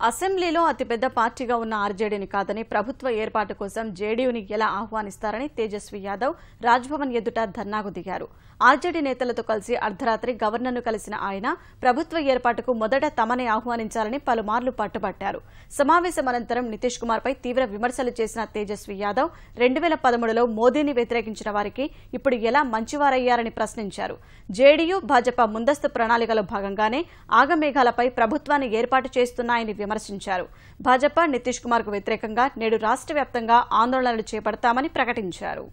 అసెంబ్లీలో అతిపెద్ద పార్టీగా ఉన్న ఆర్జేడీని కాదని ప్రభుత్వ ఏర్పాటు కోసం జేడీయూని ఎలా ఆహ్వానిస్తారని తేజస్వి యాదవ్ రాజ్భవన్ ఎదుట ధర్నాకు దిగారు. ఆర్జేడీ నేతలతో కలిసి అర్ధరాత్రి గవర్నర్ను కలిసిన ఆయన ప్రభుత్వ ఏర్పాటుకు మొదట తమనే ఆహ్వానించాలని పలుమార్లు పట్టుబట్టారు. సమావేశం అనంతరం నితీష్ కుమార్పై తీవ్ర విమర్శలు చేసిన తేజస్వి యాదవ్ 2013లో మోదీని వ్యతిరేకించిన వారికి ఇప్పుడు ఎలా మంచివారయ్యారని ప్రశ్నించారు. జేడీయూ భాజపా ముందస్తు ప్రణాళికలో భాగంగానే ఆగమేఘాలపై ప్రభుత్వాన్ని ఏర్పాటు చేస్తున్నాయని విమర్శించారు. భాజపా నితీష్ కుమార్ కు వ్యతిరేకంగా నేడు రాష్ట్ర వ్యాప్తంగా ఆందోళనలు చేపడతామని ప్రకటించారు.